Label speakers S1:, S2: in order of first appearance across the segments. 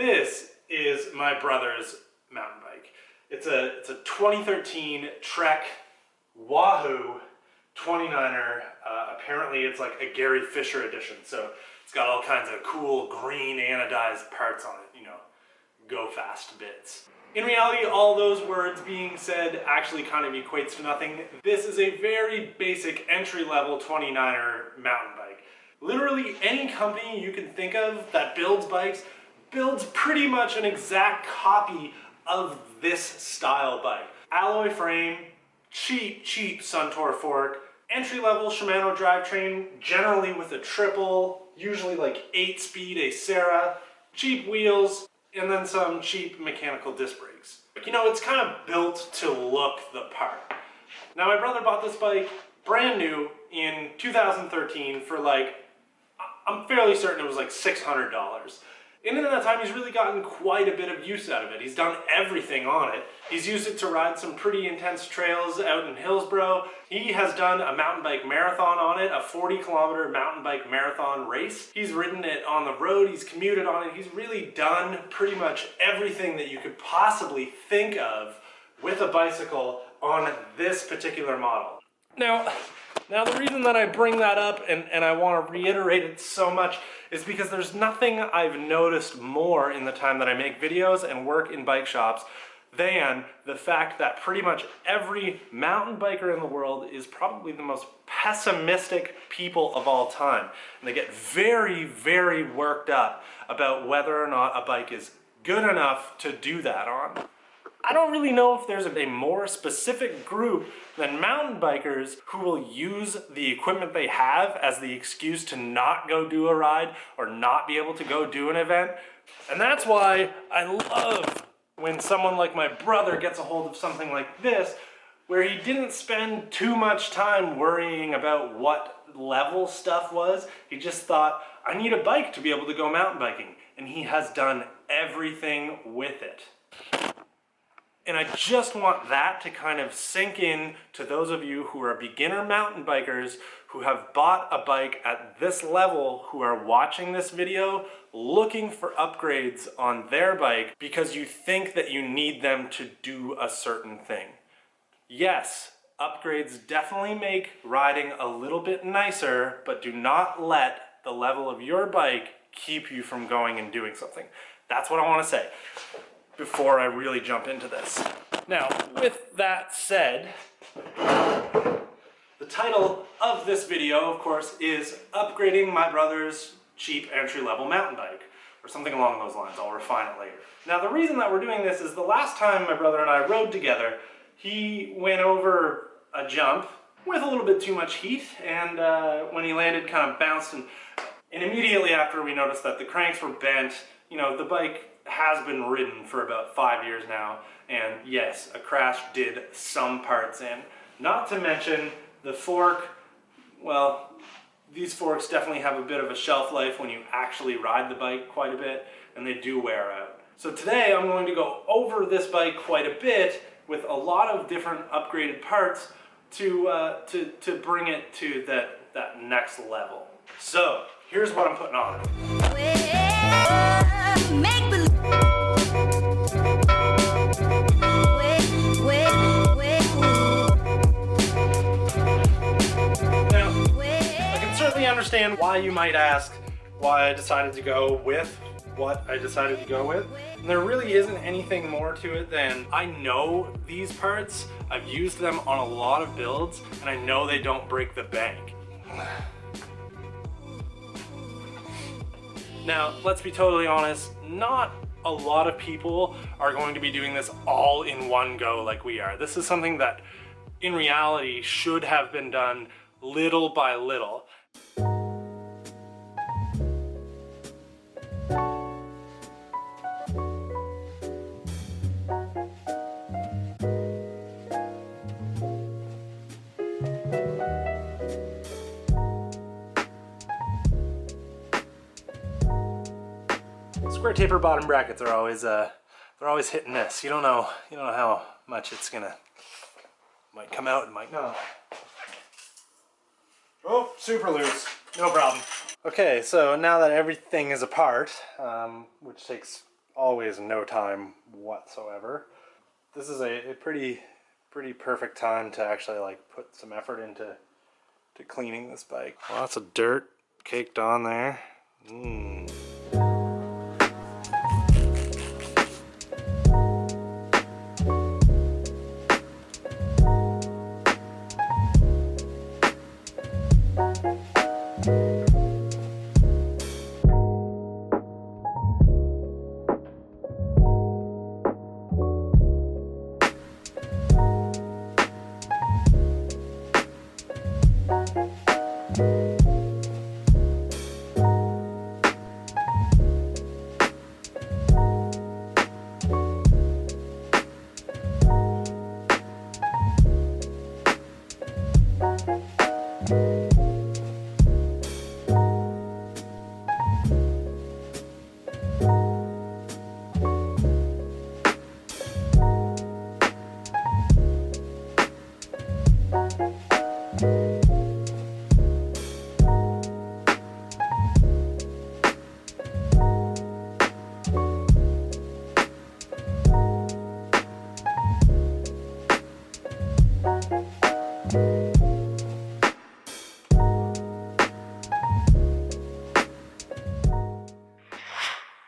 S1: this is my brother's mountain bike. It's a 2013 Trek Wahoo 29er. Apparently it's like a Gary Fisher edition, so it's got all kinds of cool green anodized parts on it, you know, go fast bits. In reality, all those words being said actually kind of equates to nothing. This is a very basic entry-level 29er mountain bike. Literally any company you can think of that builds bikes builds pretty much an exact copy of this style bike. Alloy frame, cheap Suntour fork, entry-level Shimano drivetrain, generally with a triple, usually like 8-speed Acera, cheap wheels, and then some cheap mechanical disc brakes. You know, it's kind of built to look the part. Now my brother bought this bike brand new in 2013 for like, I'm fairly certain it was like $600. And in that time, he's really gotten quite a bit of use out of it. He's done everything on it. He's used it to ride some pretty intense trails out in Hillsborough. He has done a mountain bike marathon on it, a 40-kilometer mountain bike marathon race. He's ridden it on the road, he's commuted on it. He's really done pretty much everything that you could possibly think of with a bicycle on this particular model. Now the reason that I bring that up and I want to reiterate it so much is because there's nothing I've noticed more in the time that I make videos and work in bike shops than the fact that pretty much every mountain biker in the world is probably the most pessimistic people of all time. And they get very, very worked up about whether or not a bike is good enough to do that on. I don't really know if there's a more specific group than mountain bikers who will use the equipment they have as the excuse to not go do a ride or not be able to go do an event. And that's why I love when someone like my brother gets a hold of something like this, where he didn't spend too much time worrying about what level stuff was. He just thought, I need a bike to be able to go mountain biking. And he has done everything with it. And I just want that to kind of sink in to those of you who are beginner mountain bikers who have bought a bike at this level, who are watching this video, looking for upgrades on their bike because you think that you need them to do a certain thing. Yes, upgrades definitely make riding a little bit nicer, but do not let the level of your bike keep you from going and doing something. That's what I want to say before I really jump into this. Now, with that said, the title of this video, of course, is Upgrading My Brother's Cheap Entry-Level Mountain Bike, or something along those lines. I'll refine it later. Now, the reason that we're doing this is the last time my brother and I rode together, he went over a jump with a little bit too much heat, and when he landed, kind of bounced, and immediately after we noticed that the cranks were bent. You know, the bike has been ridden for about 5 years now, and yes, a crash did some parts in. Not to mention the fork. Well, these forks definitely have a bit of a shelf life when you actually ride the bike quite a bit, and they do wear out. So today I'm going to go over this bike quite a bit with a lot of different upgraded parts to bring it to that next level. So here's what I'm putting on it. Understand why you might ask why I decided to go with what I decided to go with. And there really isn't anything more to it than I know these parts, I've used them on a lot of builds, and I know they don't break the bank. Now, let's be totally honest, not a lot of people are going to be doing this all in one go like we are. This is something that in reality should have been done little by little. Square taper bottom brackets are always they're always hit and miss. You don't know how much it's gonna might come out and might not. Oh, super loose, no problem. Okay, so now that everything is apart, which takes always no time whatsoever. This is a pretty perfect time to actually like put some effort into cleaning this bike. Lots of dirt caked on there.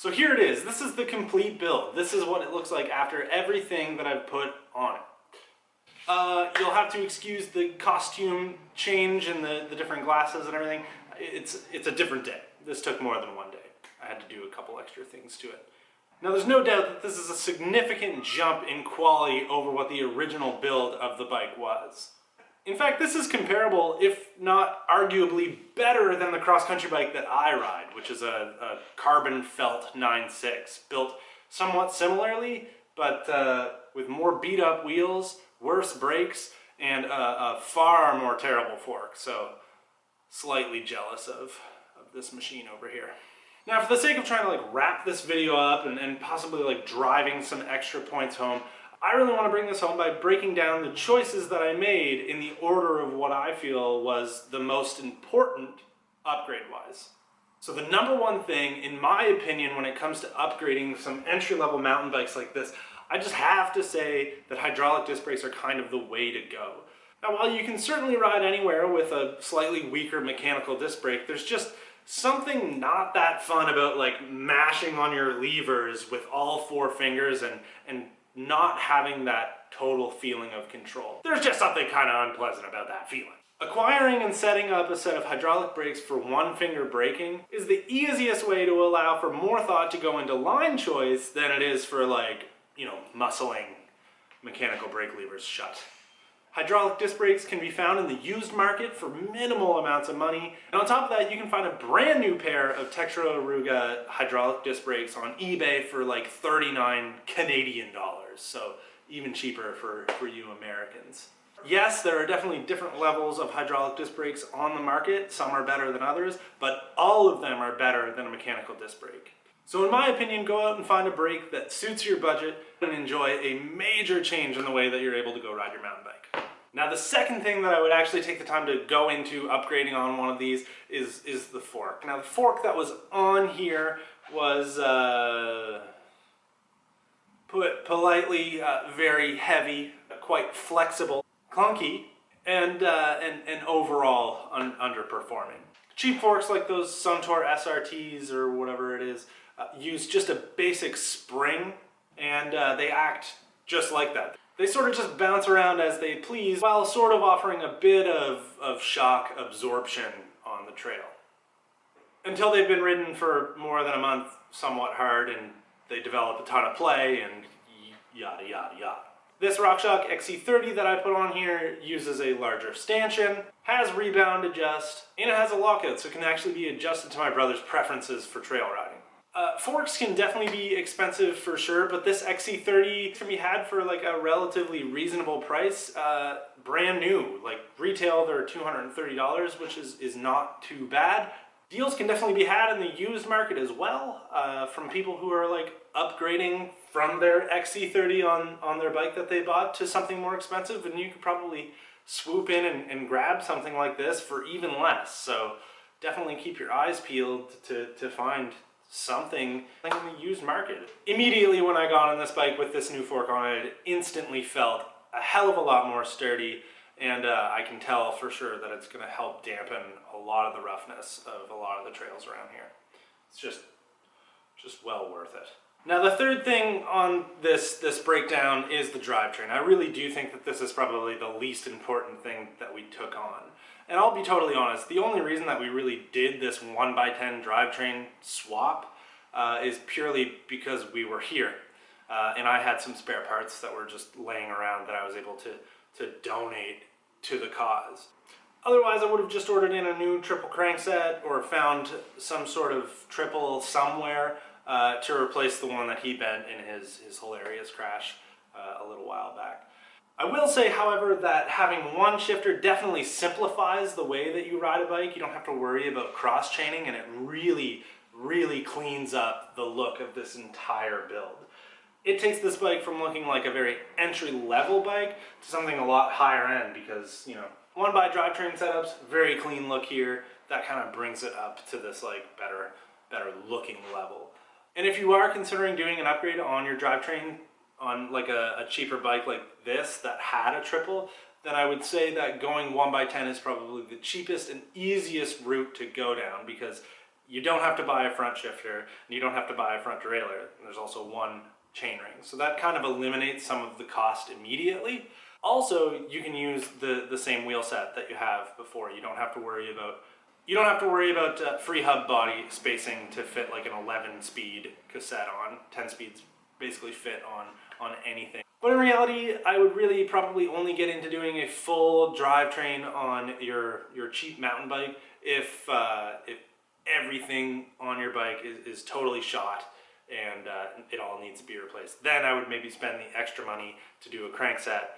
S1: So here it is. This is the complete build. This is what it looks like after everything that I've put on it. You'll have to excuse the costume change and the different glasses and everything. It's a different day. This took more than one day. I had to do a couple extra things to it. Now there's no doubt that this is a significant jump in quality over what the original build of the bike was. In fact, this is comparable, if not arguably better than the cross-country bike that I ride, which is a carbon felt 9.6, built somewhat similarly, but with more beat-up wheels, worse brakes, and a far more terrible fork. So, slightly jealous of this machine over here. Now, for the sake of trying to like wrap this video up and possibly like driving some extra points home, I really want to bring this home by breaking down the choices that I made in the order of what I feel was the most important upgrade-wise. So the number one thing, in my opinion, when it comes to upgrading some entry-level mountain bikes like this, I just have to say that hydraulic disc brakes are kind of the way to go. Now, while you can certainly ride anywhere with a slightly weaker mechanical disc brake, there's just something not that fun about like mashing on your levers with all four fingers and not having that total feeling of control. There's just something kind of unpleasant about that feeling. Acquiring and setting up a set of hydraulic brakes for one finger braking is the easiest way to allow for more thought to go into line choice than it is for like, you know, muscling mechanical brake levers shut. Hydraulic disc brakes can be found in the used market for minimal amounts of money. And on top of that, you can find a brand new pair of Tektro Aruga hydraulic disc brakes on eBay for like 39 Canadian dollars. So even cheaper for you Americans. Yes, there are definitely different levels of hydraulic disc brakes on the market. Some are better than others, but all of them are better than a mechanical disc brake. So in my opinion, go out and find a brake that suits your budget and enjoy a major change in the way that you're able to go ride your mountain bike. Now the second thing that I would actually take the time to go into upgrading on one of these is the fork. Now the fork that was on here was, put politely, very heavy, quite flexible, clunky, and overall underperforming. Cheap forks like those Suntour SRTs or whatever it is use just a basic spring, and they act just like that. They sort of just bounce around as they please while sort of offering a bit of shock absorption on the trail. Until they've been ridden for more than a month somewhat hard and they develop a ton of play and yada yada yada. This RockShox XC30 that I put on here uses a larger stanchion, has rebound adjust, and it has a lockout so it can actually be adjusted to my brother's preferences for trail riding. Forks can definitely be expensive for sure, but this XC30 can be had for like a relatively reasonable price, brand new. Like retail they're $230, which is not too bad. Deals can definitely be had in the used market as well, from people who are like upgrading from their XC30 on their bike that they bought to something more expensive, and you could probably swoop in and grab something like this for even less. So definitely keep your eyes peeled to find something in the used market. Immediately when I got on this bike with this new fork on it, it instantly felt a hell of a lot more sturdy, and I can tell for sure that it's going to help dampen a lot of the roughness of a lot of the trails around here. It's just well worth it. Now the third thing on this breakdown is the drivetrain. I really do think that this is probably the least important thing that we took on. And I'll be totally honest, the only reason that we really did this 1x10 drivetrain swap is purely because we were here. And I had some spare parts that were just laying around that I was able to donate to the cause. Otherwise, I would have just ordered in a new triple crankset or found some sort of triple somewhere to replace the one that he bent in his hilarious crash a little while back. I will say, however, that having one shifter definitely simplifies the way that you ride a bike. You don't have to worry about cross-chaining, and it really, really cleans up the look of this entire build. It takes this bike from looking like a very entry-level bike to something a lot higher end because, you know, 1x drivetrain setups, very clean look here. That kind of brings it up to this like better looking level. And if you are considering doing an upgrade on your drivetrain on like a cheaper bike like this that had a triple, then I would say that going 1x10 is probably the cheapest and easiest route to go down because you don't have to buy a front shifter and you don't have to buy a front derailleur. And there's also one chainring. So that kind of eliminates some of the cost immediately. Also, you can use the same wheel set that you have before. You don't have to worry about free hub body spacing to fit like an 11-speed cassette on. 10 speeds basically fit on anything. But in reality, I would really probably only get into doing a full drivetrain on your cheap mountain bike if everything on your bike is totally shot and it all needs to be replaced. Then I would maybe spend the extra money to do a crankset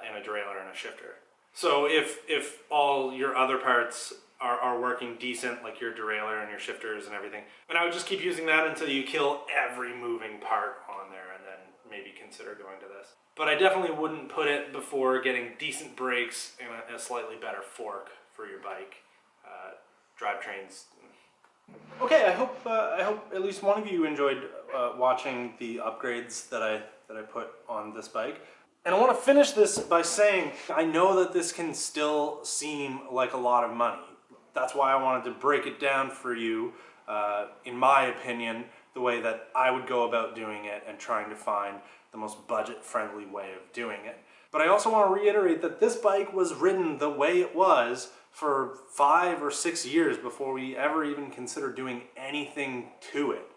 S1: and a derailleur and a shifter. So if all your other parts are working decent, like your derailleur and your shifters and everything, then I would just keep using that until you kill every moving part on there and then maybe consider going to this. But I definitely wouldn't put it before getting decent brakes and a slightly better fork for your bike. Drivetrains. Okay, I hope at least one of you enjoyed watching the upgrades that I put on this bike. And I want to finish this by saying I know that this can still seem like a lot of money. That's why I wanted to break it down for you, in my opinion, the way that I would go about doing it and trying to find the most budget-friendly way of doing it. But I also want to reiterate that this bike was ridden the way it was for 5 or 6 years before we ever even considered doing anything to it.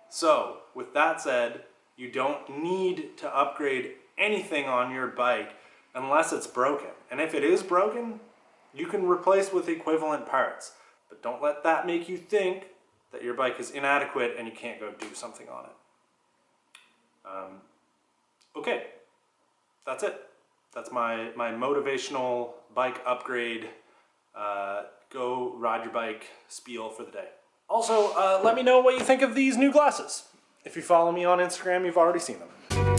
S1: So, with that said, you don't need to upgrade anything on your bike unless it's broken. And if it is broken, you can replace with equivalent parts. But don't let that make you think that your bike is inadequate and you can't go do something on it. Okay, that's it. That's my motivational bike upgrade, go ride your bike spiel for the day. Also, let me know what you think of these new glasses. If you follow me on Instagram, you've already seen them.